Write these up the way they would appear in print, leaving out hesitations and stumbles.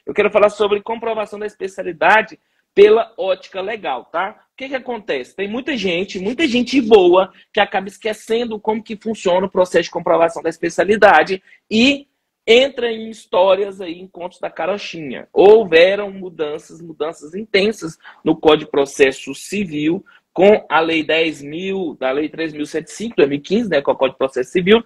Eu quero falar sobre comprovação da especialidade pela ótica legal, tá? O que acontece? Tem muita gente boa que acaba esquecendo como que funciona o processo de comprovação da especialidade e entra em histórias aí, em contos da carochinha. Houveram mudanças intensas no Código de Processo Civil com a Lei 10.000, da Lei 3.105, 2015, né, com o Código de Processo Civil,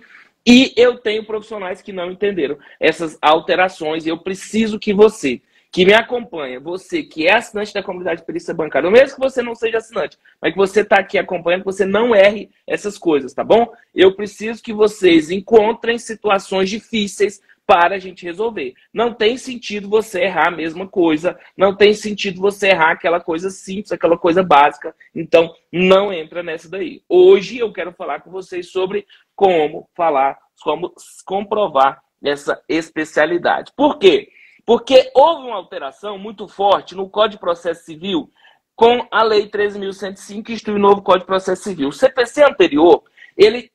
e eu tenho profissionais que não entenderam essas alterações e eu preciso que você que me acompanha, você que é assinante da comunidade de perícia bancária, mesmo que você não seja assinante, mas que você está aqui acompanhando, que você não erre essas coisas, tá bom? Eu preciso que vocês encontrem situações difíceis para a gente resolver. Não tem sentido você errar a mesma coisa, não tem sentido você errar aquela coisa simples, aquela coisa básica, então não entra nessa daí. Hoje eu quero falar com vocês sobre como comprovar essa especialidade. Por quê? Porque houve uma alteração muito forte no Código de Processo Civil com a Lei 13.105, que institui o novo Código de Processo Civil. O CPC anterior, ele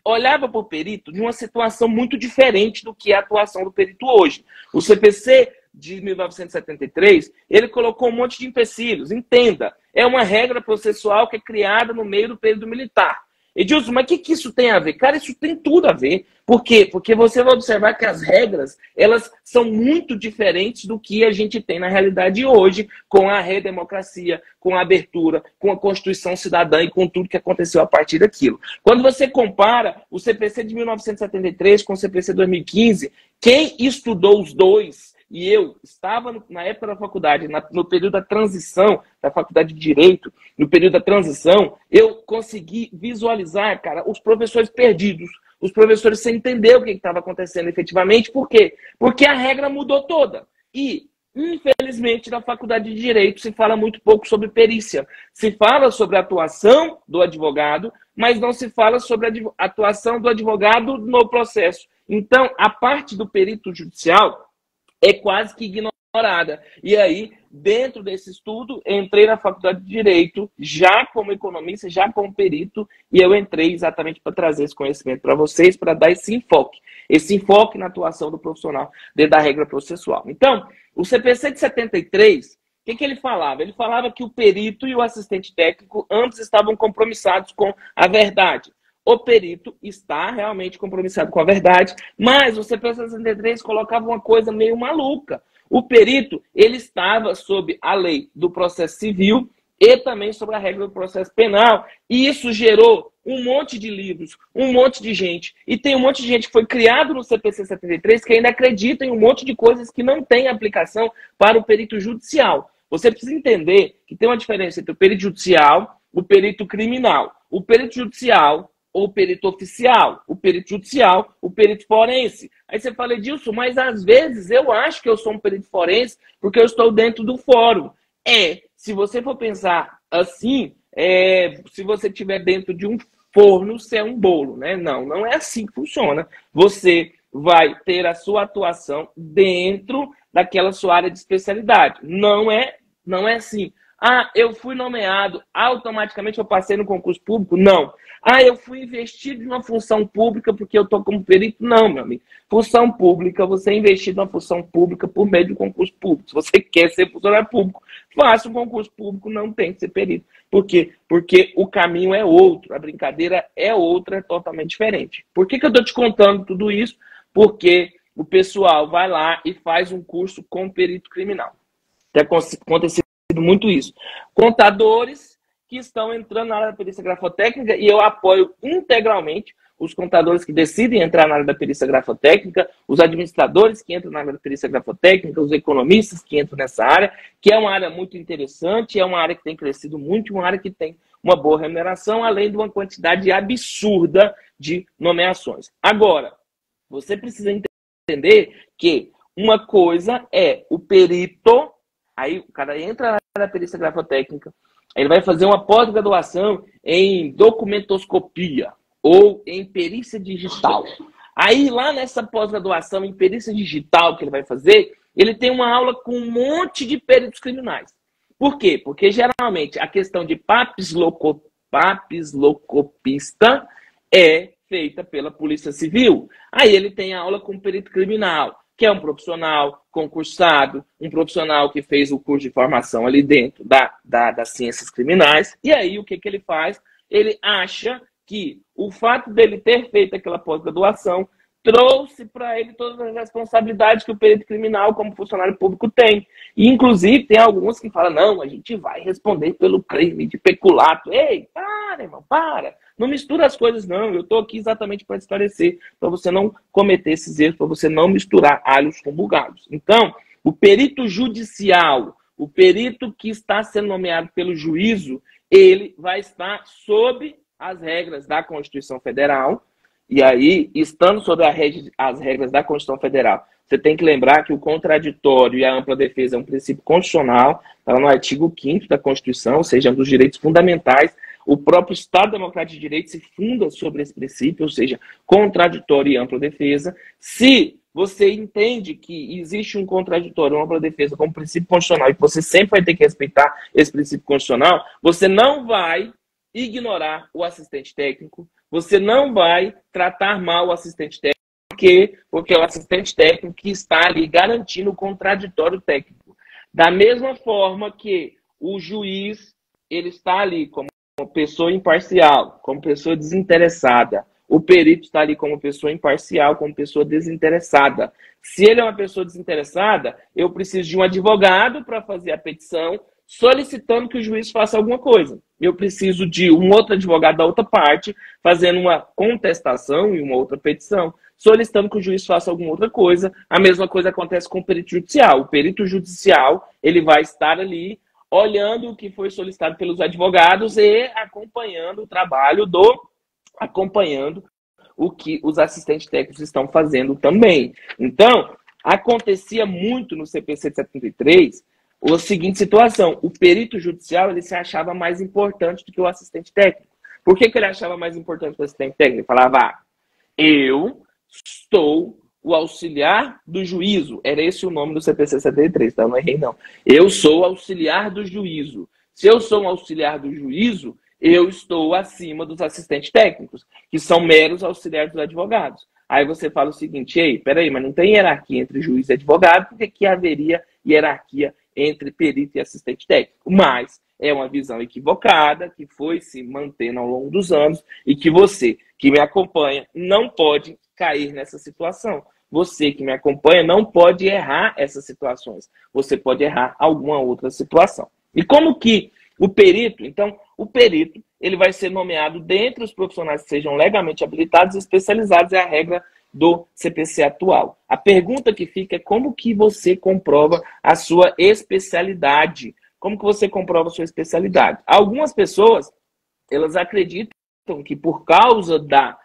olhava para o perito de uma situação muito diferente do que é a atuação do perito hoje. O CPC de 1973, ele colocou um monte de empecilhos. Entenda, é uma regra processual que é criada no meio do período militar. Edilson, mas o que isso tem a ver? Cara, isso tem tudo a ver. Por quê? Porque você vai observar que as regras, elas são muito diferentes do que a gente tem na realidade hoje, com a redemocracia, com a abertura, com a Constituição Cidadã e com tudo que aconteceu a partir daquilo. Quando você compara o CPC de 1973 com o CPC de 2015, quem estudou os dois, e eu estava na época da faculdade, no período da transição, da faculdade de Direito, no período da transição, eu consegui visualizar, cara, os professores perdidos, os professores sem entender o que estava acontecendo efetivamente. Por quê? Porque a regra mudou toda. E, infelizmente, na faculdade de Direito se fala muito pouco sobre perícia. Se fala sobre a atuação do advogado, mas não se fala sobre a atuação do advogado no processo. Então, a parte do perito judicial é quase que ignorada. E aí, dentro desse estudo, entrei na faculdade de Direito, já como economista, já como perito, e eu entrei exatamente para trazer esse conhecimento para vocês, para dar esse enfoque na atuação do profissional dentro da regra processual. Então, o CPC de 73, o que ele falava? Ele falava que o perito e o assistente técnico, ambos estavam compromissados com a verdade. O perito está realmente compromissado com a verdade, mas o CPC 63 colocava uma coisa meio maluca. O perito, ele estava sob a lei do processo civil e também sobre a regra do processo penal. E isso gerou um monte de livros, um monte de gente. E tem um monte de gente que foi criado no CPC 73 que ainda acredita em um monte de coisas que não tem aplicação para o perito judicial. Você precisa entender que tem uma diferença entre o perito judicial e o perito criminal. O perito judicial ou perito oficial, o perito judicial, o perito forense. Aí você fala, Edilson, mas às vezes eu acho que eu sou um perito forense porque eu estou dentro do fórum. Se você for pensar assim, se você estiver dentro de um forno, você é um bolo, né? Não é assim que funciona. Você vai ter a sua atuação dentro daquela sua área de especialidade. Não é assim. Eu fui nomeado, automaticamente eu passei no concurso público? Não. Eu fui investido em uma função pública porque eu estou como perito? Não, meu amigo. Função pública, você é investido numa função pública por meio de um concurso público. Se você quer ser funcionário público, faça um concurso público, não tem que ser perito. Por quê? Porque o caminho é outro, a brincadeira é outra, é totalmente diferente. Por que eu estou te contando tudo isso? Porque o pessoal vai lá e faz um curso com perito criminal. Tem acontecido muito isso. Contadores que estão entrando na área da perícia grafotécnica, e eu apoio integralmente os contadores que decidem entrar na área da perícia grafotécnica, os administradores que entram na área da perícia grafotécnica, os economistas que entram nessa área, que é uma área muito interessante, é uma área que tem crescido muito, uma área que tem uma boa remuneração, além de uma quantidade absurda de nomeações. Agora, você precisa entender que uma coisa é o perito. Aí o cara entra na perícia grafotécnica, ele vai fazer uma pós-graduação em documentoscopia ou em perícia digital. Aí lá nessa pós-graduação em perícia digital que ele vai fazer, ele tem uma aula com um monte de peritos criminais. Por quê? Porque geralmente a questão de papiloscopista é feita pela Polícia Civil. Aí ele tem aula com perito criminal. que é um profissional concursado, um profissional que fez o curso de formação ali dentro das ciências criminais. E aí, o que ele faz? Ele acha que o fato dele ter feito aquela pós-graduação trouxe para ele todas as responsabilidades que o perito criminal, como funcionário público, tem. E, inclusive, tem alguns que falam, não, a gente vai responder pelo crime de peculato. Ei, para, irmão, para. Não mistura as coisas, não. Eu estou aqui exatamente para esclarecer, para você não cometer esses erros, para você não misturar alhos com bugalhos. Então, o perito judicial, o perito que está sendo nomeado pelo juízo, ele vai estar sob as regras da Constituição Federal. E aí, estando sob as regras da Constituição Federal, você tem que lembrar que o contraditório e a ampla defesa é um princípio constitucional, está no artigo 5º da Constituição, ou seja, um dos direitos fundamentais. O próprio Estado Democrático de Direito se funda sobre esse princípio, ou seja, contraditório e ampla defesa. Se você entende que existe um contraditório, uma ampla defesa como princípio constitucional e que você sempre vai ter que respeitar esse princípio constitucional, você não vai ignorar o assistente técnico, você não vai tratar mal o assistente técnico, porque é o assistente técnico que está ali garantindo o contraditório técnico. Da mesma forma que o juiz, ele está ali como pessoa imparcial, como pessoa desinteressada. O perito está ali como pessoa imparcial, como pessoa desinteressada. Se ele é uma pessoa desinteressada, eu preciso de um advogado para fazer a petição, solicitando que o juiz faça alguma coisa. Eu preciso de um outro advogado da outra parte, fazendo uma contestação e uma outra petição, solicitando que o juiz faça alguma outra coisa. A mesma coisa acontece com o perito judicial. O perito judicial, ele vai estar ali olhando o que foi solicitado pelos advogados e acompanhando o trabalho acompanhando o que os assistentes técnicos estão fazendo também. Então, acontecia muito no CPC de 73 a seguinte situação: o perito judicial, ele se achava mais importante do que o assistente técnico. Por que ele achava mais importante que o assistente técnico? Ele falava, eu sou o auxiliar do juízo. Era esse o nome do CPC 73, tá? Eu não errei, não. Eu sou o auxiliar do juízo. Se eu sou um auxiliar do juízo, eu estou acima dos assistentes técnicos, que são meros auxiliares dos advogados. Aí você fala o seguinte, ei, peraí, mas não tem hierarquia entre juiz e advogado, porque que haveria hierarquia entre perito e assistente técnico? Mas é uma visão equivocada, que foi se mantendo ao longo dos anos, e que você, que me acompanha, não pode cair nessa situação. Você que me acompanha não pode errar essas situações. Você pode errar alguma outra situação. E como que o perito, então, o perito, ele vai ser nomeado dentre os profissionais que sejam legalmente habilitados e especializados, é a regra do CPC atual. A pergunta que fica é como que você comprova a sua especialidade? Como que você comprova a sua especialidade? Algumas pessoas, elas acreditam que por causa da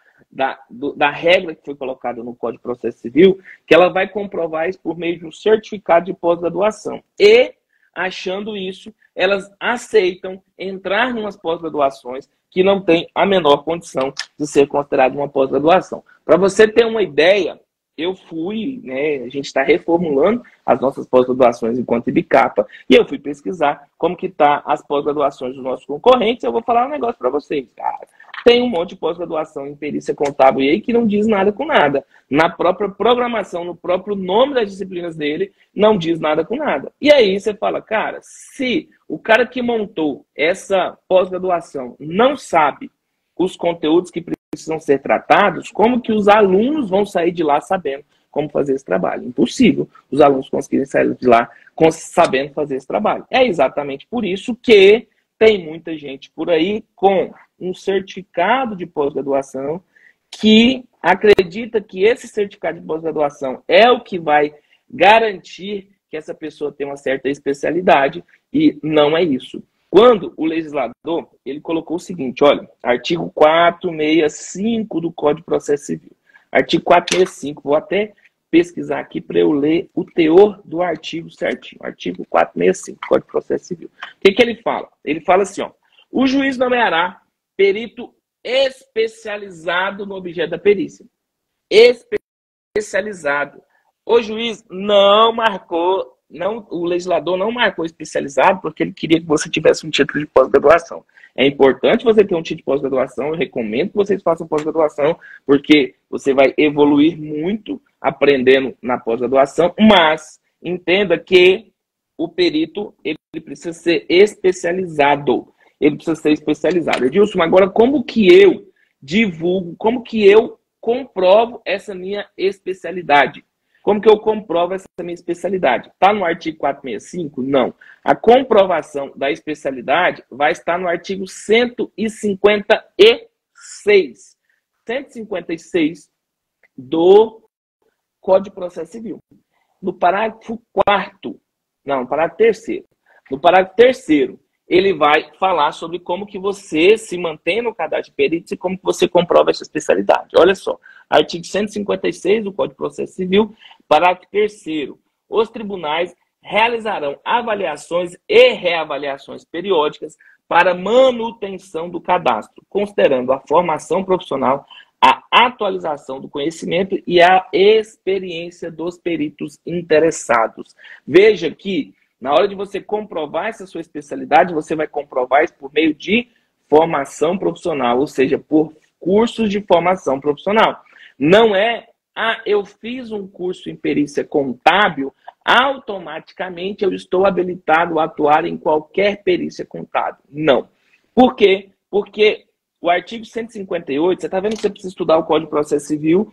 regra que foi colocada no Código de Processo Civil, que ela vai comprovar isso por meio de um certificado de pós-graduação. E, achando isso, elas aceitam entrar em umas pós-graduações que não têm a menor condição de ser considerada uma pós-graduação. Para você ter uma ideia, eu fui, a gente está reformulando as nossas pós-graduações enquanto IBCAPA, e eu fui pesquisar como que tá as pós-graduações dos nossos concorrentes. Eu vou falar um negócio para vocês, cara. Tem um monte de pós-graduação em perícia contábil aí que não diz nada com nada. Na própria programação, no próprio nome das disciplinas dele, não diz nada com nada. E aí você fala, cara, se o cara que montou essa pós-graduação não sabe os conteúdos que precisam ser tratados, como que os alunos vão sair de lá sabendo como fazer esse trabalho? Impossível os alunos conseguirem sair de lá sabendo fazer esse trabalho. É exatamente por isso que tem muita gente por aí com um certificado de pós-graduação que acredita que esse certificado de pós-graduação é o que vai garantir que essa pessoa tenha uma certa especialidade, e não é isso. Quando o legislador, ele colocou o seguinte, olha, artigo 465 do Código de Processo Civil. Artigo 465, vou até pesquisar aqui para eu ler o teor do artigo certinho. Artigo 465 do Código de Processo Civil. O que ele fala? Ele fala assim, ó, o juiz nomeará perito especializado no objeto da perícia. Especializado. O juiz não marcou, o legislador não marcou especializado porque ele queria que você tivesse um título de pós-graduação. É importante você ter um título de pós-graduação, eu recomendo que vocês façam pós-graduação, porque você vai evoluir muito aprendendo na pós-graduação, mas entenda que o perito ele precisa ser especializado. Ele precisa ser especializado. Edilson, agora como que eu divulgo, como que eu comprovo essa minha especialidade? Como que eu comprovo essa minha especialidade? Está no artigo 465? Não. A comprovação da especialidade vai estar no artigo 156. 156 do Código de Processo Civil. No parágrafo 4º, não, no parágrafo 3º. No parágrafo 3º, ele vai falar sobre como que você se mantém no cadastro de peritos e como que você comprova essa especialidade. Olha só, artigo 156 do Código de Processo Civil, parágrafo 3º. Os tribunais realizarão avaliações e reavaliações periódicas para manutenção do cadastro, considerando a formação profissional, a atualização do conhecimento e a experiência dos peritos interessados. Veja que, na hora de você comprovar essa sua especialidade, você vai comprovar isso por meio de formação profissional, ou seja, por cursos de formação profissional. Não é, eu fiz um curso em perícia contábil, automaticamente eu estou habilitado a atuar em qualquer perícia contábil. Não. Por quê? Porque o artigo 158, você está vendo que você precisa estudar o Código de Processo Civil,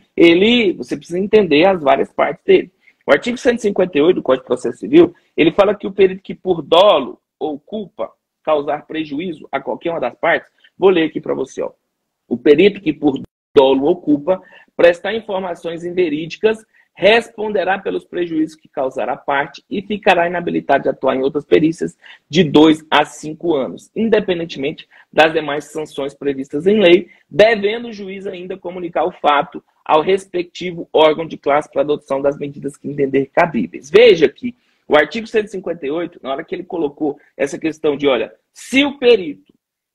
você precisa entender as várias partes dele. O artigo 158 do Código de Processo Civil, ele fala que o perito que por dolo ou culpa causar prejuízo a qualquer uma das partes, vou ler aqui para você, ó. O perito que por dolo ou culpa prestar informações inverídicas responderá pelos prejuízos que causar a parte e ficará inabilitado de atuar em outras perícias de 2 a 5 anos, independentemente das demais sanções previstas em lei, devendo o juiz ainda comunicar o fato ao respectivo órgão de classe para adoção das medidas que entender cabíveis. Veja que o artigo 158, na hora que ele colocou essa questão de, olha, se o perito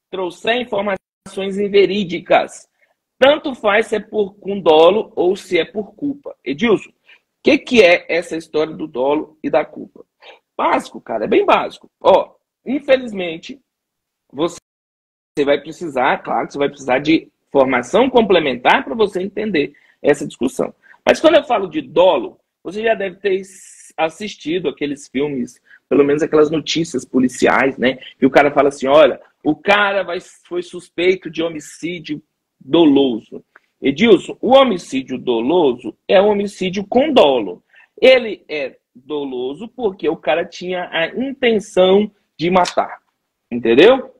trouxer informações inverídicas, tanto faz se é com dolo ou se é por culpa. Edilson, o que é essa história do dolo e da culpa? Básico, cara, é bem básico. Ó, infelizmente, você vai precisar, claro, você vai precisar de formação complementar para você entender essa discussão. Mas quando eu falo de dolo, você já deve ter assistido aqueles filmes, pelo menos aquelas notícias policiais, né? E o cara fala assim, olha, o cara foi suspeito de homicídio doloso. Edilson, o homicídio doloso é um homicídio com dolo. Ele é doloso porque o cara tinha a intenção de matar. Entendeu?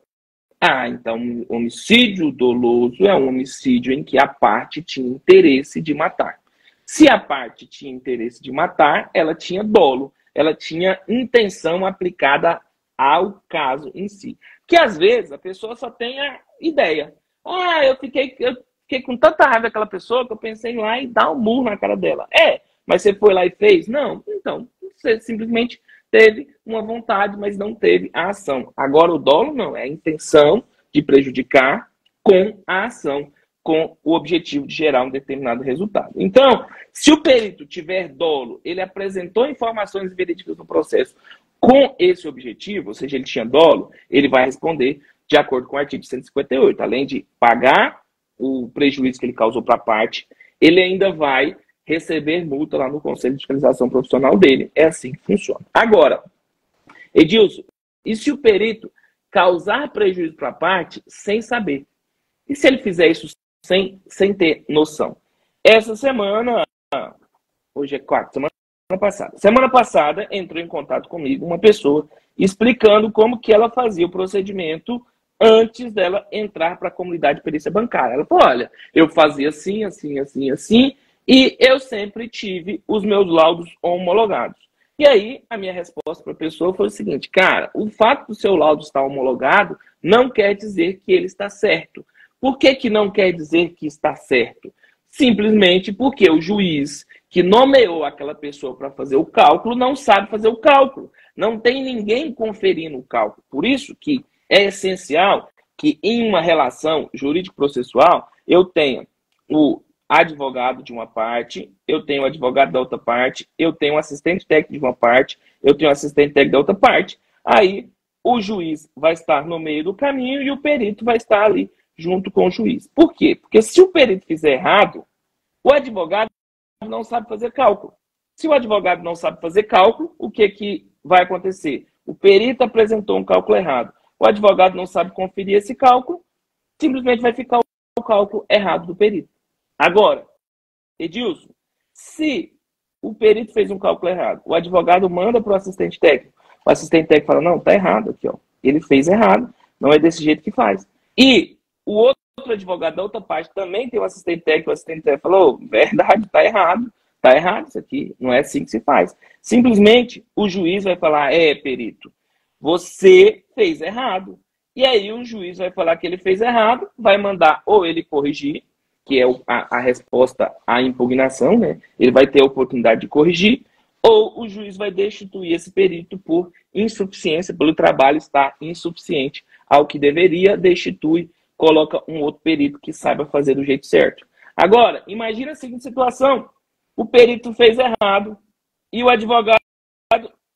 Então, homicídio doloso é um homicídio em que a parte tinha interesse de matar. Se a parte tinha interesse de matar, ela tinha dolo. Ela tinha intenção aplicada ao caso em si. Que às vezes a pessoa só tem a ideia. Eu fiquei com tanta raiva daquela pessoa que eu pensei em ir lá e dar um murro na cara dela. Mas você foi lá e fez? Não. Então, você simplesmente teve uma vontade, mas não teve a ação. Agora, o dolo não, é a intenção de prejudicar com a ação, com o objetivo de gerar um determinado resultado. Então, se o perito tiver dolo, ele apresentou informações verídicas no processo com esse objetivo, ou seja, ele tinha dolo, ele vai responder de acordo com o artigo 158. Além de pagar o prejuízo que ele causou para a parte, ele ainda vai receber multa lá no Conselho de Fiscalização Profissional dele. É assim que funciona. Agora, Edilson, e se o perito causar prejuízo para a parte sem saber? E se ele fizer isso sem ter noção? Essa semana, hoje é quarta, semana passada entrou em contato comigo uma pessoa explicando como que ela fazia o procedimento antes dela entrar para a comunidade de perícia bancária. Ela falou, olha, eu fazia assim, assim, assim, assim, e eu sempre tive os meus laudos homologados. E aí, a minha resposta para a pessoa foi o seguinte, cara, o fato do seu laudo estar homologado não quer dizer que ele está certo. Por que não quer dizer que está certo? Simplesmente porque o juiz que nomeou aquela pessoa para fazer o cálculo não sabe fazer o cálculo. Não tem ninguém conferindo o cálculo. Por isso que é essencial que em uma relação jurídico-processual eu tenha o advogado de uma parte, eu tenho o advogado da outra parte, eu tenho o assistente técnico de uma parte, eu tenho o assistente técnico da outra parte. Aí o juiz vai estar no meio do caminho e o perito vai estar ali junto com o juiz. Por quê? Porque se o perito fizer errado, o advogado não sabe fazer cálculo. Se o advogado não sabe fazer cálculo, o que vai acontecer? O perito apresentou um cálculo errado. O advogado não sabe conferir esse cálculo, simplesmente vai ficar o cálculo errado do perito. Agora, Edilson, se o perito fez um cálculo errado, o advogado manda para o assistente técnico. O assistente técnico fala, não, tá errado aqui, ó. Ele fez errado, não é desse jeito que faz. E o outro advogado da outra parte também tem um assistente técnico, o assistente técnico falou, verdade, tá errado isso aqui, não é assim que se faz. Simplesmente o juiz vai falar, perito, você fez errado. E aí o juiz vai falar que ele fez errado, vai mandar ou ele corrigir, que é a resposta à impugnação, né? Ele vai ter a oportunidade de corrigir, ou o juiz vai destituir esse perito por insuficiência, pelo trabalho estar insuficiente ao que deveria, destitui, coloca um outro perito que saiba fazer do jeito certo. Agora, imagina a seguinte situação, o perito fez errado e o advogado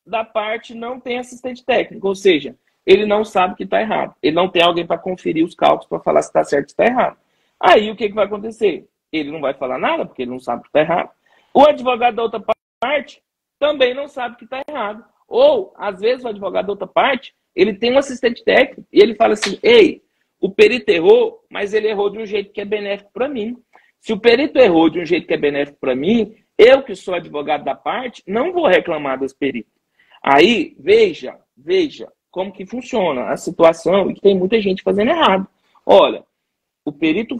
da parte não tem assistente técnico, ou seja, ele não sabe que está errado, ele não tem alguém para conferir os cálculos para falar se está certo ou se está errado. Aí o que vai acontecer? Ele não vai falar nada, porque ele não sabe que está errado. O advogado da outra parte também não sabe que está errado. Ou, às vezes, o advogado da outra parte, ele tem um assistente técnico e ele fala assim, ei, o perito errou, mas ele errou de um jeito que é benéfico para mim. Se o perito errou de um jeito que é benéfico para mim, eu que sou advogado da parte, não vou reclamar desse perito. Aí, veja como que funciona a situação e que tem muita gente fazendo errado. Olha, o perito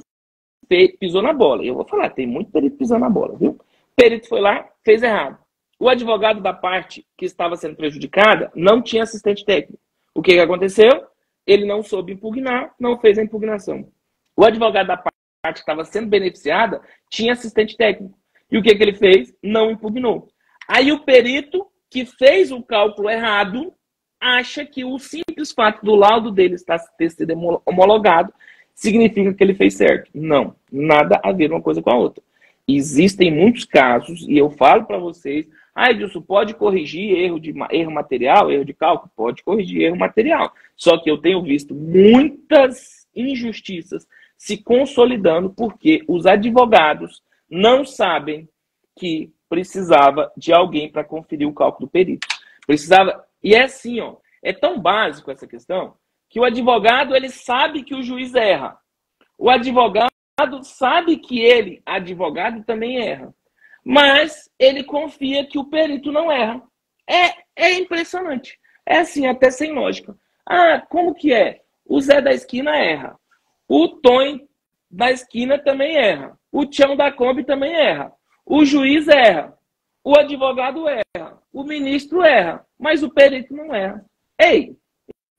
pisou na bola. Eu vou falar, tem muito perito pisando na bola, viu? O perito foi lá, fez errado. O advogado da parte que estava sendo prejudicada não tinha assistente técnico. O que aconteceu? Ele não soube impugnar, não fez a impugnação. O advogado da parte que estava sendo beneficiada tinha assistente técnico. E o que ele fez? Não impugnou. Aí o perito que fez o cálculo errado acha que o simples fato do laudo dele ter sido homologado significa que ele fez certo. Não, nada a ver uma coisa com a outra. Existem muitos casos, e eu falo para vocês, Edilson, pode corrigir erro material, erro de cálculo? Pode corrigir erro material. Só que eu tenho visto muitas injustiças se consolidando porque os advogados não sabem que precisava de alguém para conferir o cálculo do perito. Precisava, e é assim, ó, é tão básico essa questão, que o advogado ele sabe que o juiz erra. O advogado sabe que ele, advogado, também erra. Mas ele confia que o perito não erra. É impressionante. É assim, até sem lógica. Ah, como que é? O Zé da esquina erra. O Tonho da esquina também erra. O Tião da Kombi também erra. O juiz erra. O advogado erra. O ministro erra. Mas o perito não erra. Ei,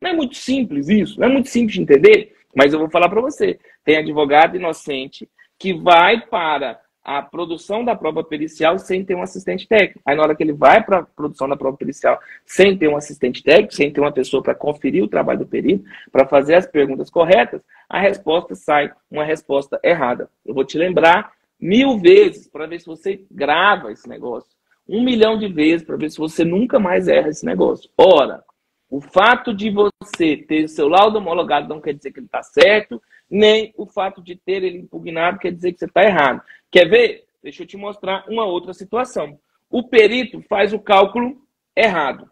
não é muito simples isso? Não é muito simples de entender? Mas eu vou falar para você. Tem advogado inocente que vai para a produção da prova pericial sem ter um assistente técnico. Aí na hora que ele vai para a produção da prova pericial sem ter um assistente técnico, sem ter uma pessoa para conferir o trabalho do perito, para fazer as perguntas corretas, a resposta sai uma resposta errada. Eu vou te lembrar 1000 vezes para ver se você grava esse negócio. 1 milhão de vezes para ver se você nunca mais erra esse negócio. Ora, o fato de você ter seu laudo homologado não quer dizer que ele está certo, nem o fato de ter ele impugnado quer dizer que você está errado. Quer ver? Deixa eu te mostrar uma outra situação. O perito faz o cálculo errado.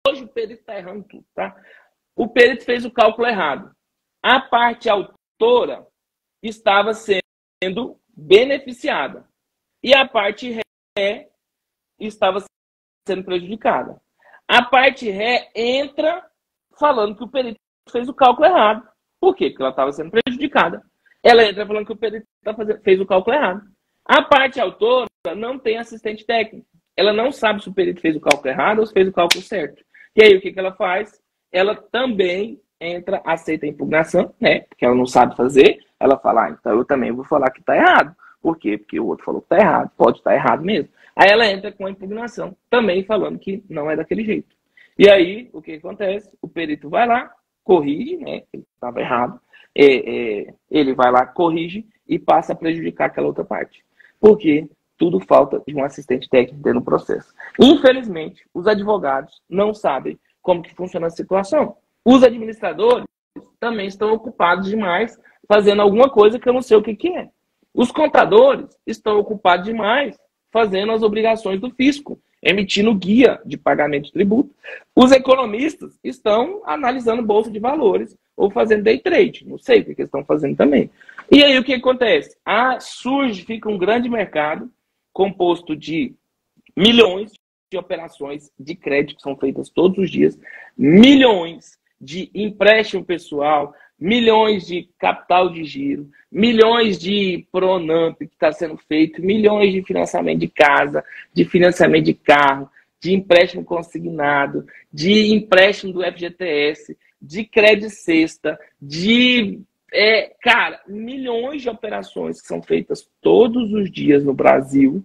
Hoje o perito está errando tudo, tá? O perito fez o cálculo errado. A parte autora estava sendo beneficiada. E a parte ré estava sendo prejudicada. A parte ré entra falando que o perito fez o cálculo errado. Por quê? Porque ela estava sendo prejudicada. Ela entra falando que o perito fez o cálculo errado. A parte autora não tem assistente técnico. Ela não sabe se o perito fez o cálculo errado ou se fez o cálculo certo. E aí o que ela faz? Ela também aceita a impugnação, né? Porque ela não sabe fazer. Ela fala, então eu também vou falar que está errado. Por quê? Porque o outro falou que está errado. Pode estar errado mesmo. Aí ela entra com a impugnação, também falando que não é daquele jeito. E aí, o que acontece? O perito vai lá, corrige, né? Ele estava errado. Ele vai lá, corrige e passa a prejudicar aquela outra parte. Porque tudo falta de um assistente técnico dentro do processo. Infelizmente, os advogados não sabem como que funciona a situação. Os administradores também estão ocupados demais fazendo alguma coisa que eu não sei o que é. Os contadores estão ocupados demais fazendo as obrigações do fisco, emitindo guia de pagamento de tributo. Os economistas estão analisando bolsa de valores ou fazendo day trade. Não sei o que eles estão fazendo também. E aí o que acontece? Fica um grande mercado composto de milhões de operações de crédito que são feitas todos os dias, milhões de empréstimo pessoal, milhões de capital de giro, milhões de Pronamp que está sendo feito, milhões de financiamento de casa, de financiamento de carro, de empréstimo consignado, de empréstimo do FGTS, de crédito cesta, milhões de operações que são feitas todos os dias no Brasil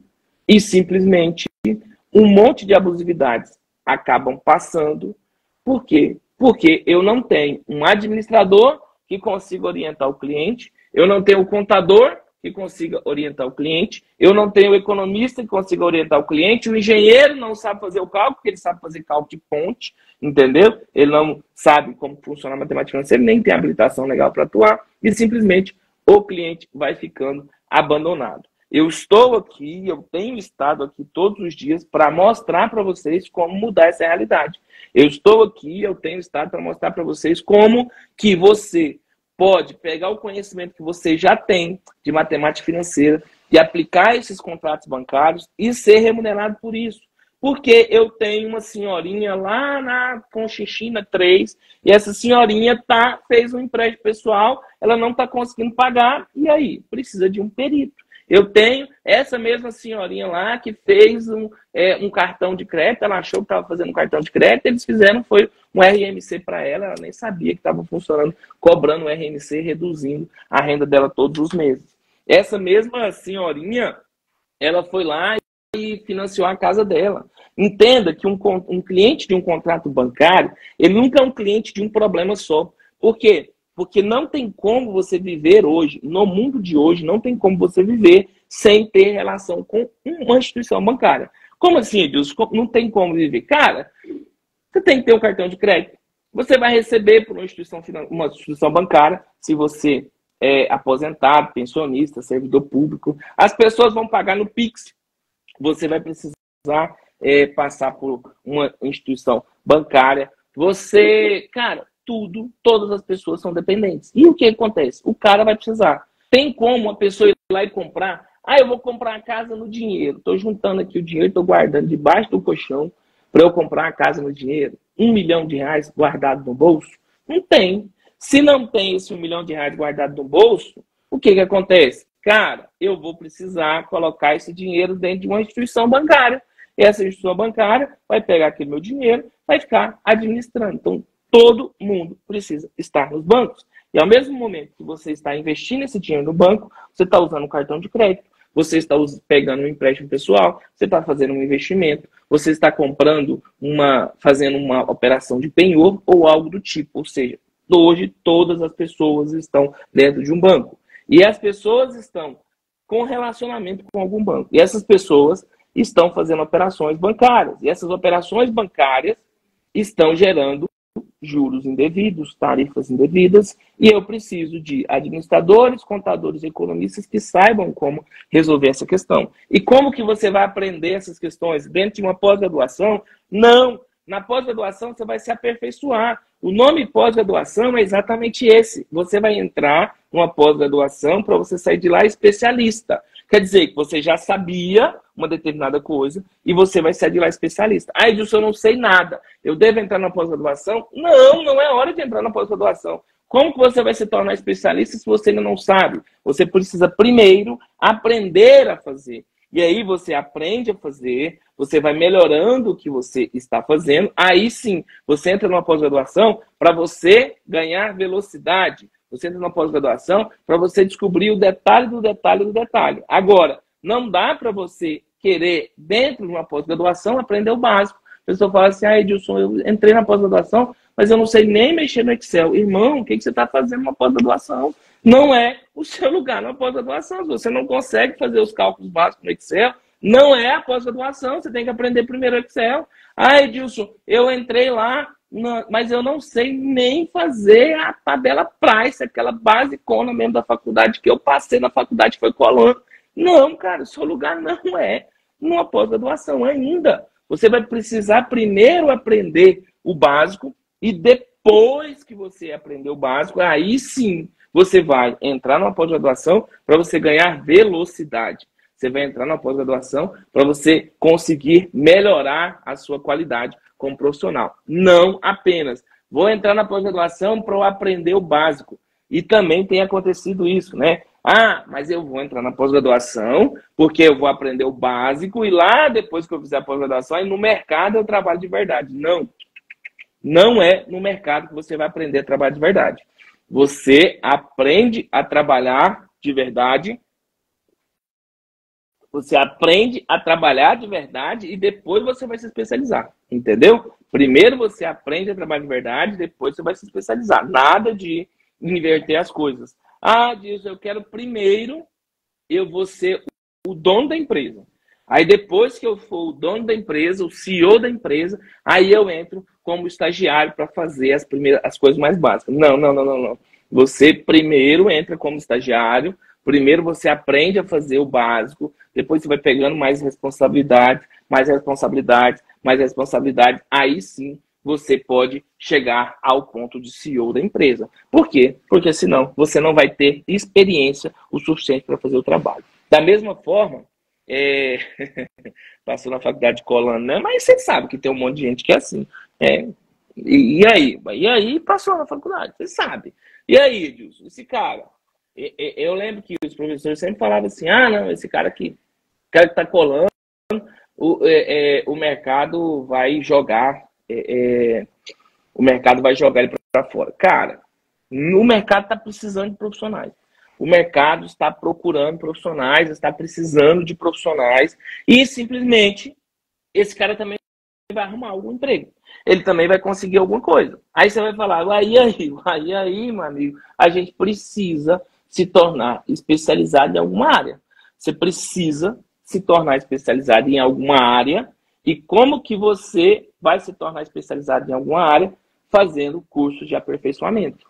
e simplesmente um monte de abusividades acabam passando. Por quê? Porque eu não tenho um administrador que consiga orientar o cliente, eu não tenho o contador que consiga orientar o cliente, eu não tenho o economista que consiga orientar o cliente, o engenheiro não sabe fazer o cálculo, porque ele sabe fazer cálculo de ponte, entendeu? Ele não sabe como funciona a matemática financeira, nem tem habilitação legal para atuar, e simplesmente o cliente vai ficando abandonado. Eu estou aqui, eu tenho estado aqui todos os dias para mostrar para vocês como mudar essa realidade. Eu estou aqui, eu tenho estado para mostrar para vocês como que você pode pegar o conhecimento que você já tem de matemática financeira e aplicar esses contratos bancários e ser remunerado por isso. Porque eu tenho uma senhorinha lá na Conchinchina 3 e essa senhorinha fez um empréstimo pessoal, ela não está conseguindo pagar e aí precisa de um perito. Eu tenho essa mesma senhorinha lá que fez um cartão de crédito, ela achou que estava fazendo um cartão de crédito, eles fizeram foi um RMC para ela nem sabia que estava funcionando, cobrando um RMC, reduzindo a renda dela todos os meses. Essa mesma senhorinha, ela foi lá e financiou a casa dela. Entenda que um cliente de um contrato bancário, ele nunca é um cliente de um problema só. Por quê? Porque não tem como você viver hoje, no mundo de hoje, não tem como você viver sem ter relação com uma instituição bancária. Como assim, Edilson? Não tem como viver. Cara, você tem que ter um cartão de crédito. Você vai receber por uma instituição bancária, se você é aposentado, pensionista, servidor público. As pessoas vão pagar no Pix. Você vai precisar passar por uma instituição bancária. Todas as pessoas são dependentes. E o que acontece? O cara vai precisar. Tem como uma pessoa ir lá e comprar? Eu vou comprar a casa no dinheiro. Estou juntando aqui o dinheiro, estou guardando debaixo do colchão para eu comprar a casa no dinheiro. R$1 milhão guardado no bolso? Não tem. Se não tem esse R$1 milhão guardado no bolso, o que acontece? Cara, eu vou precisar colocar esse dinheiro dentro de uma instituição bancária. E essa instituição bancária vai pegar aquele meu dinheiro, vai ficar administrando. Então, todo mundo precisa estar nos bancos. E ao mesmo momento que você está investindo esse dinheiro no banco, você está usando um cartão de crédito, você está pegando um empréstimo pessoal, você está fazendo um investimento, você está fazendo uma operação de penhor ou algo do tipo. Ou seja, hoje todas as pessoas estão dentro de um banco. E as pessoas estão com relacionamento com algum banco. E essas pessoas estão fazendo operações bancárias. E essas operações bancárias estão gerando juros indevidos, tarifas indevidas, e eu preciso de administradores, contadores e economistas que saibam como resolver essa questão. E como que você vai aprender essas questões? Dentro de uma pós-graduação? Não! Na pós-graduação você vai se aperfeiçoar. O nome pós-graduação é exatamente esse. Você vai entrar numa pós-graduação para você sair de lá especialista. Quer dizer que você já sabia uma determinada coisa e você vai sair de lá especialista. Edilson, eu não sei nada. Eu devo entrar na pós-graduação? Não, não é hora de entrar na pós-graduação. Como que você vai se tornar especialista se você ainda não sabe? Você precisa primeiro aprender a fazer. E aí você aprende a fazer, você vai melhorando o que você está fazendo. Aí sim, você entra numa pós-graduação para você ganhar velocidade. Você entra numa pós-graduação para você descobrir o detalhe do detalhe do detalhe. Agora, não dá para você querer, dentro de uma pós-graduação, aprender o básico. A pessoa fala assim, Edilson, eu entrei na pós-graduação, mas eu não sei nem mexer no Excel. Irmão, o que você está fazendo numa pós-graduação? Não é o seu lugar na pós-graduação. Se você não consegue fazer os cálculos básicos no Excel, não é a pós-graduação. Você tem que aprender primeiro o Excel. Edilson, eu entrei lá Não, mas eu não sei nem fazer a tabela Price, aquela basicona mesmo da faculdade que eu passei na faculdade, foi colando. Não, cara, o seu lugar não é numa pós-graduação ainda. Você vai precisar primeiro aprender o básico e depois que você aprender o básico, aí sim você vai entrar numa pós-graduação para você ganhar velocidade. Você vai entrar numa pós-graduação para você conseguir melhorar a sua qualidade como profissional. Não apenas vou entrar na pós-graduação para eu aprender o básico. E também tem acontecido isso, né? Ah, mas eu vou entrar na pós-graduação porque eu vou aprender o básico e lá depois que eu fizer a pós-graduação, aí no mercado eu trabalho de verdade. Não. Não é no mercado que você vai aprender a trabalhar de verdade. Você aprende a trabalhar de verdade. Você aprende a trabalhar de verdade e depois você vai se especializar. Entendeu? Primeiro você aprende a trabalhar de verdade, depois você vai se especializar. Nada de inverter as coisas. Ah, diz, eu quero primeiro, eu vou ser o dono da empresa. Aí depois que eu for o dono da empresa, o CEO da empresa, aí eu entro como estagiário para fazer as coisas mais básicas. Não. Você primeiro entra como estagiário, primeiro você aprende a fazer o básico, depois você vai pegando mais responsabilidades, aí sim você pode chegar ao ponto de CEO da empresa. Por quê? Porque senão você não vai ter experiência o suficiente para fazer o trabalho. Da mesma forma, passou na faculdade colando, né? Mas você sabe que tem um monte de gente que é assim. E aí passou na faculdade, você sabe. E aí, Edilson, esse cara, eu lembro que os professores sempre falavam assim, não, esse cara que está colando, o mercado vai jogar, o mercado vai jogar ele para fora. Cara, o mercado está precisando de profissionais. O mercado está procurando profissionais, está precisando de profissionais e simplesmente esse cara também vai arrumar algum emprego. Ele também vai conseguir alguma coisa. Aí você vai falar, aí, meu amigo, a gente precisa se tornar especializado em alguma área. Você precisa se tornar especializado em alguma área. E como que você vai se tornar especializado em alguma área? Fazendo cursos de aperfeiçoamento.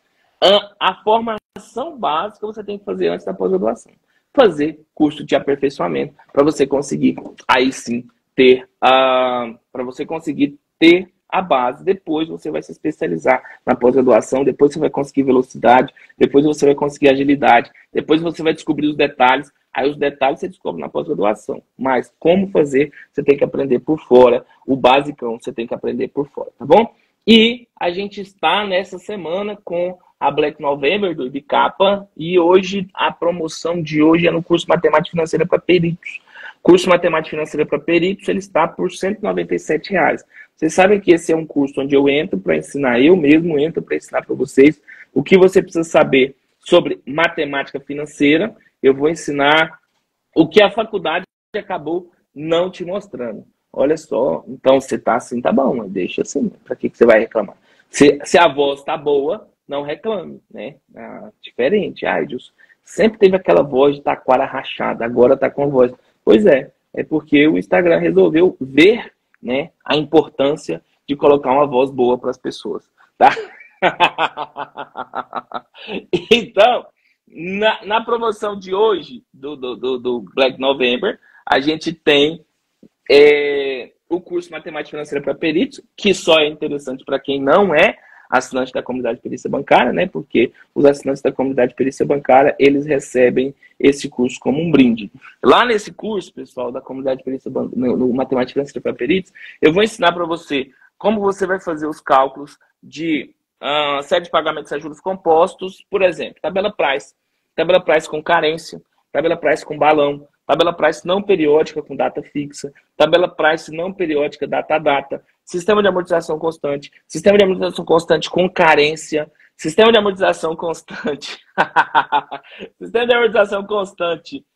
A formação básica você tem que fazer antes da pós-graduação. Fazer curso de aperfeiçoamento para você conseguir, aí sim, ter a base. Depois você vai se especializar na pós-graduação, depois você vai conseguir velocidade, depois você vai conseguir agilidade, depois você vai descobrir os detalhes. Aí os detalhes você descobre na pós-graduação. Mas como fazer, você tem que aprender por fora. O basicão você tem que aprender por fora, tá bom? E a gente está nessa semana com a Black November do IBCAPA e hoje a promoção de hoje é no curso Matemática Financeira para Peritos. Curso Matemática Financeira para Peritos, ele está por R$ 197. Vocês sabem que esse é um curso onde eu entro para ensinar, eu mesmo entro para ensinar para vocês o que você precisa saber sobre matemática financeira. Eu vou ensinar o que a faculdade acabou não te mostrando. Olha só, então você tá assim, tá bom, mas deixa assim, para que você vai reclamar? Se a voz tá boa, não reclame, né? Diferente, Edilson, sempre teve aquela voz de taquara rachada, agora tá com voz. Pois é porque o Instagram resolveu ver, né, a importância de colocar uma voz boa para as pessoas, tá? Então, na promoção de hoje, do Black November, a gente tem o curso Matemática Financeira para Peritos, que só é interessante para quem não é assinante da comunidade de perícia bancária, né? Porque os assinantes da comunidade de perícia bancária, eles recebem esse curso como um brinde. Lá nesse curso, pessoal, da comunidade de perícia bancária, no Matemática Financeira para Peritos, eu vou ensinar para você como você vai fazer os cálculos de série de pagamentos a juros compostos, por exemplo, tabela Price com carência, tabela Price com balão, tabela Price não periódica com data fixa, tabela Price não periódica data a data, sistema de amortização constante com carência, sistema de amortização constante, sistema de amortização constante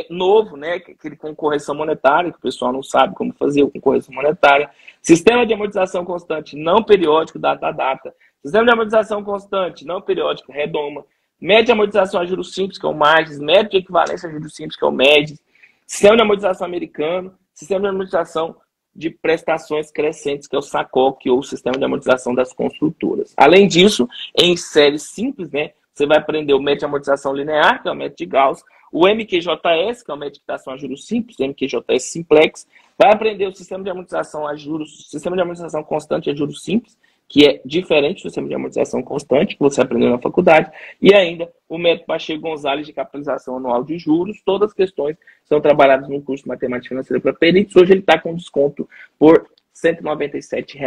novo, né, aquele com correção monetária, que o pessoal não sabe como fazer com correção monetária, sistema de amortização constante não periódico data a data, sistema de amortização constante não periódico redoma, média de amortização a juros simples, que é o MAGES, média de equivalência a juros simples, que é o MEDIS, sistema de amortização americano, sistema de amortização de prestações crescentes, que é o SACOC, ou o Sistema de Amortização das Construtoras. Além disso, em série simples, né, você vai aprender o método de amortização linear, que é o método de Gauss, o MQJS, que é o método de quitação a juros simples, MQJS simplex, vai aprender o sistema de amortização a juros, sistema de amortização constante a juros simples, que é diferente do sistema de amortização constante, que você aprendeu na faculdade, e ainda o método Pacheco-Gonzalez de capitalização anual de juros. Todas as questões são trabalhadas no curso de Matemática Financeira para peritos. Hoje ele está com desconto por R$ 197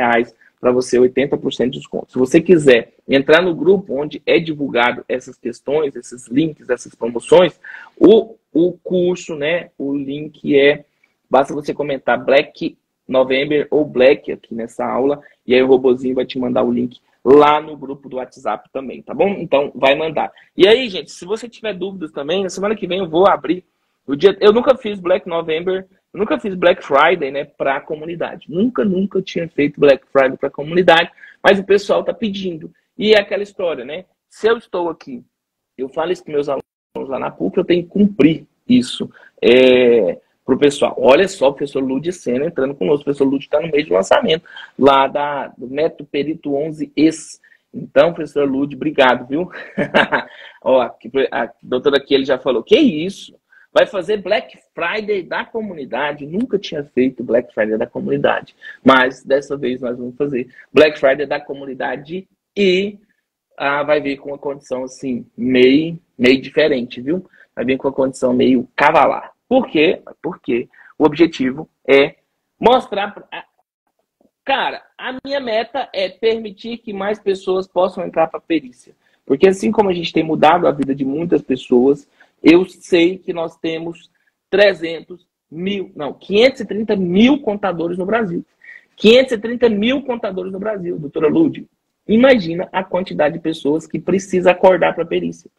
para você, 80% de desconto. Se você quiser entrar no grupo onde é divulgado essas questões, esses links, essas promoções, o curso, né, o link basta você comentar Black November ou Black aqui nessa aula, e aí o robozinho vai te mandar o link lá no grupo do WhatsApp também, tá bom? Então, vai mandar. E aí, gente, se você tiver dúvidas também, na semana que vem eu vou abrir o dia... Eu nunca fiz Black November, nunca fiz Black Friday, né, para a comunidade. Nunca tinha feito Black Friday para a comunidade, mas o pessoal tá pedindo. E é aquela história, né? Se eu estou aqui, eu falo isso com meus alunos lá na PUC, eu tenho que cumprir isso. Para o pessoal. Olha só, o professor Lud Sena entrando conosco. O professor Lud está no meio de lançamento lá do método Perito 11Es. Então, professor Lud, obrigado, viu? Ó, a doutora aqui, ele já falou, que isso? Vai fazer Black Friday da comunidade? Nunca tinha feito Black Friday da comunidade, mas dessa vez nós vamos fazer Black Friday da comunidade e vai vir com uma condição assim, meio diferente, viu? Vai vir com uma condição meio cavalar. Por quê? Porque o objetivo é mostrar... Cara, a minha meta é permitir que mais pessoas possam entrar para a perícia. Porque assim como a gente tem mudado a vida de muitas pessoas, eu sei que nós temos 530 mil contadores no Brasil. 530 mil contadores no Brasil, doutora Lud. Imagina a quantidade de pessoas que precisa acordar para a perícia.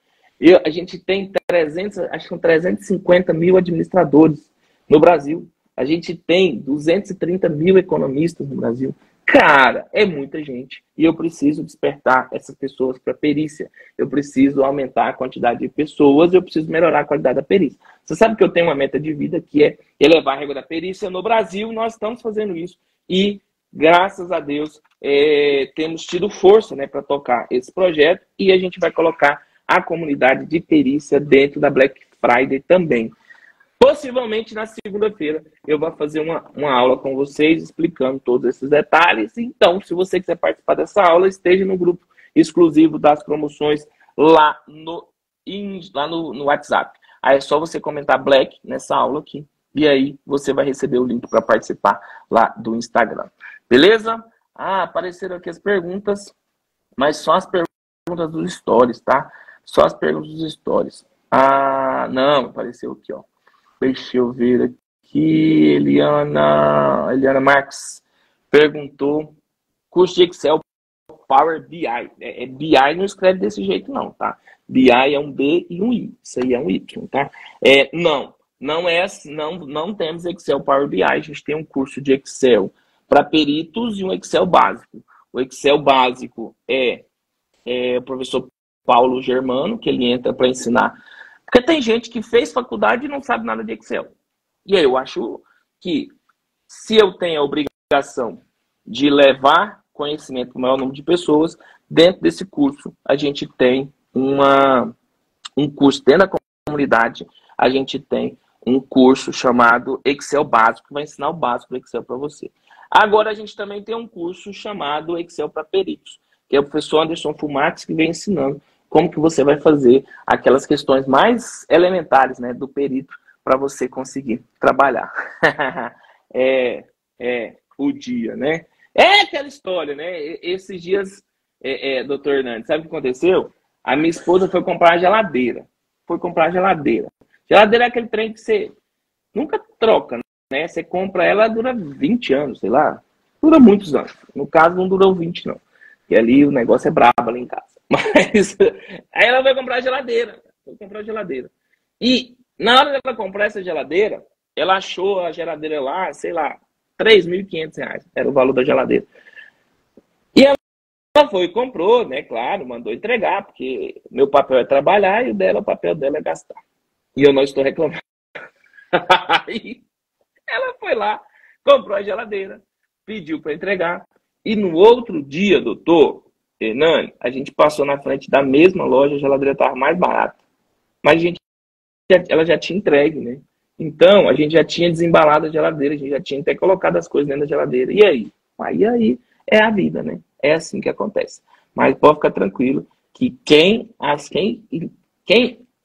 A gente tem 350 mil administradores no Brasil. A gente tem 230 mil economistas no Brasil. Cara, é muita gente. E eu preciso despertar essas pessoas para a perícia. Eu preciso aumentar a quantidade de pessoas. Eu preciso melhorar a qualidade da perícia. Você sabe que eu tenho uma meta de vida que é elevar a régua da perícia. No Brasil, nós estamos fazendo isso. E, graças a Deus, temos tido força, né, para tocar esse projeto. E a gente vai colocar a comunidade de perícia dentro da Black Friday também. Possivelmente na segunda-feira eu vou fazer uma aula com vocês explicando todos esses detalhes. Então, se você quiser participar dessa aula, esteja no grupo exclusivo das promoções lá no WhatsApp. Aí é só você comentar Black nessa aula aqui e aí você vai receber o link para participar lá do Instagram. Beleza? Apareceram aqui as perguntas, mas só as perguntas dos stories, tá? Só as perguntas dos stories. Não, apareceu aqui, ó. Deixa eu ver aqui. Eliana Marques perguntou: curso de Excel Power BI. BI não escreve desse jeito, não, tá? BI é um B e um I. Isso aí é um Y, tá? Não temos Excel Power BI. A gente tem um curso de Excel para peritos e um Excel básico. O Excel básico é o professor Paulo Germano, que ele entra para ensinar. Porque tem gente que fez faculdade e não sabe nada de Excel. E aí eu acho que se eu tenho a obrigação de levar conhecimento para o maior número de pessoas, dentro desse curso a gente tem um curso dentro da comunidade, a gente tem um curso chamado Excel Básico, que vai ensinar o básico do Excel para você. Agora a gente também tem um curso chamado Excel para peritos, que é o professor Anderson Fumax que vem ensinando como que você vai fazer aquelas questões mais elementares, né, do perito para você conseguir trabalhar. O dia, né? É aquela história, né? Esses dias, doutor Hernandes, sabe o que aconteceu? A minha esposa foi comprar a geladeira. Geladeira é aquele trem que você nunca troca, né? Você compra ela, dura 20 anos, sei lá. Dura muitos anos. No caso, não durou 20, não. E ali o negócio é brabo ali em casa. Mas aí ela vai comprar a geladeira. E na hora dela comprar essa geladeira, ela achou a geladeira lá, sei lá, R$3.500. Era o valor da geladeira. E ela foi e comprou, né? Claro, mandou entregar, porque meu papel é trabalhar e o papel dela é gastar. E eu não estou reclamando. Aí ela foi lá, comprou a geladeira, pediu para entregar. E no outro dia, doutor Hernani, a gente passou na frente da mesma loja, a geladeira estava mais barata. Mas ela já tinha entregue, né? Então, a gente já tinha desembalado a geladeira, a gente já tinha até colocado as coisas dentro da geladeira. E aí? Aí é a vida, né? É assim que acontece. Mas pode ficar tranquilo que quem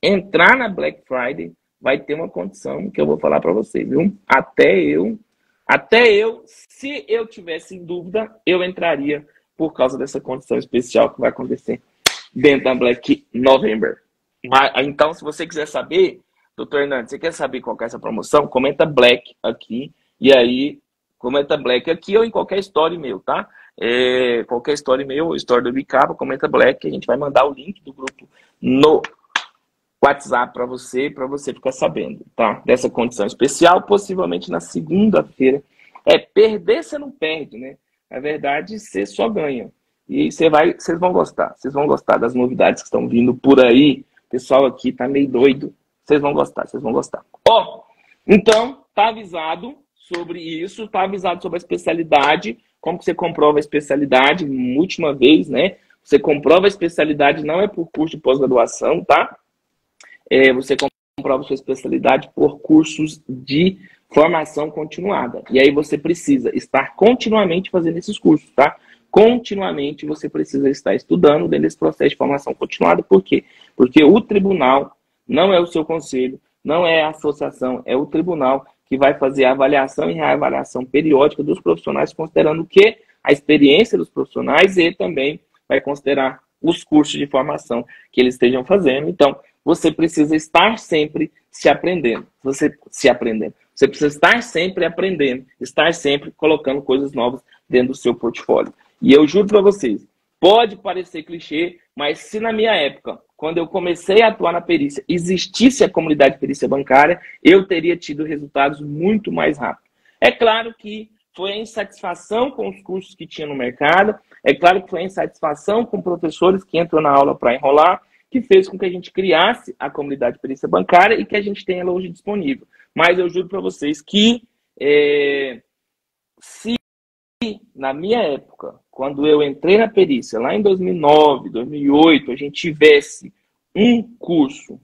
entrar na Black Friday vai ter uma condição que eu vou falar para você, viu? Até eu, se eu tivesse em dúvida, eu entraria por causa dessa condição especial que vai acontecer dentro da Black November. Então, se você quiser saber, doutor Hernandes, você quer saber qual que é essa promoção? Comenta Black aqui, e aí, comenta Black aqui ou em qualquer story meu, tá? Qualquer story meu, ou story do Bicaba, comenta Black, a gente vai mandar o link do grupo no WhatsApp para você ficar sabendo, tá? Dessa condição especial, possivelmente na segunda-feira. Perder você não perde, né? Na verdade, você só ganha. E vocês vão gostar das novidades que estão vindo por aí. O pessoal aqui tá meio doido. Vocês vão gostar. Então, tá avisado sobre isso, tá avisado sobre a especialidade, como que você comprova a especialidade, última vez, né? Você comprova a especialidade, não é por curso de pós-graduação, tá? Você comprova sua especialidade por cursos de formação continuada. E aí você precisa estar continuamente fazendo esses cursos, tá? Continuamente você precisa estar estudando dentro desse processo de formação continuada. Por quê? Porque o tribunal não é o seu conselho, não é a associação, é o tribunal que vai fazer a avaliação e reavaliação periódica dos profissionais, considerando que a experiência dos profissionais e também vai considerar os cursos de formação que eles estejam fazendo. Então, você precisa estar sempre se aprendendo. Você precisa estar sempre aprendendo, estar sempre colocando coisas novas dentro do seu portfólio. E eu juro para vocês, pode parecer clichê, mas se na minha época, quando eu comecei a atuar na perícia, existisse a comunidade de perícia bancária, eu teria tido resultados muito mais rápidos. É claro que foi a insatisfação com os cursos que tinha no mercado, é claro que foi a insatisfação com professores que entram na aula para enrolar, que fez com que a gente criasse a comunidade de perícia bancária e que a gente tenha ela hoje disponível. Mas eu juro para vocês que se na minha época, quando eu entrei na perícia, lá em 2009, 2008, a gente tivesse um curso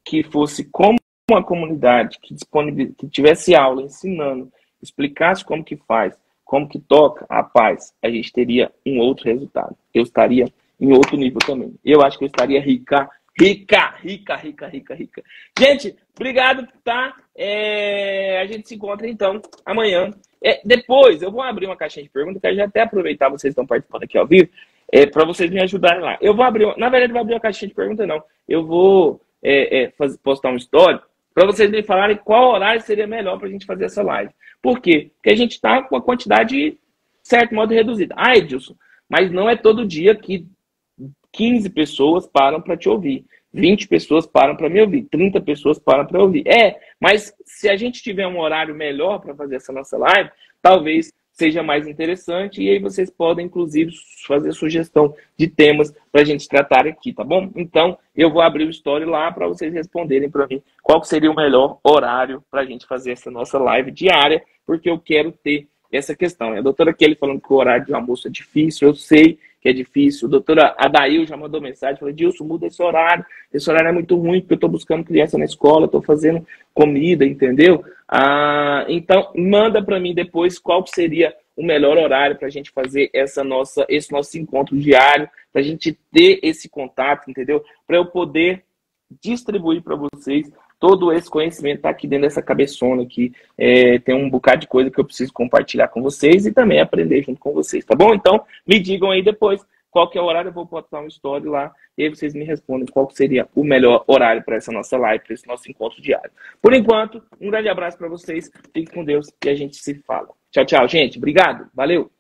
que fosse como uma comunidade, que tivesse aula ensinando, explicasse como que faz, como que toca, rapaz, a gente teria um outro resultado. Eu estaria em outro nível também. Eu acho que eu estaria rica. Gente, obrigado, tá? A gente se encontra, então, amanhã. Depois, eu vou abrir uma caixinha de perguntas, que eu já até aproveitar, vocês estão participando aqui ao vivo, para vocês me ajudarem lá. Eu vou abrir, na verdade, não vou abrir uma caixinha de perguntas, não. Eu vou postar um story para vocês me falarem qual horário seria melhor para a gente fazer essa live. Por quê? Porque a gente está com uma quantidade, de certo modo, reduzida. Edilson, mas não é todo dia que 15 pessoas param para te ouvir, 20 pessoas param para me ouvir, 30 pessoas param para ouvir. Mas se a gente tiver um horário melhor para fazer essa nossa live, talvez seja mais interessante e aí vocês podem, inclusive, fazer sugestão de temas para a gente tratar aqui, tá bom? Então, eu vou abrir o story lá para vocês responderem para mim qual seria o melhor horário para a gente fazer essa nossa live diária, porque eu quero ter essa questão. A doutora Kelly falando que o horário de almoço é difícil, eu sei que é difícil. A doutora Adail já mandou mensagem, falou, Dilson, muda esse horário é muito ruim, porque eu estou buscando criança na escola, estou fazendo comida, entendeu? Então, manda para mim depois qual seria o melhor horário para a gente fazer esse nosso encontro diário, para a gente ter esse contato, entendeu? Para eu poder distribuir para vocês todo esse conhecimento está aqui dentro dessa cabeçona aqui. Tem um bocado de coisa que eu preciso compartilhar com vocês e também aprender junto com vocês, tá bom? Então, me digam aí depois qual que é o horário, eu vou botar um story lá e aí vocês me respondem qual seria o melhor horário para essa nossa live, para esse nosso encontro diário. Por enquanto, um grande abraço para vocês, fiquem com Deus e a gente se fala. Tchau, tchau, gente. Obrigado. Valeu.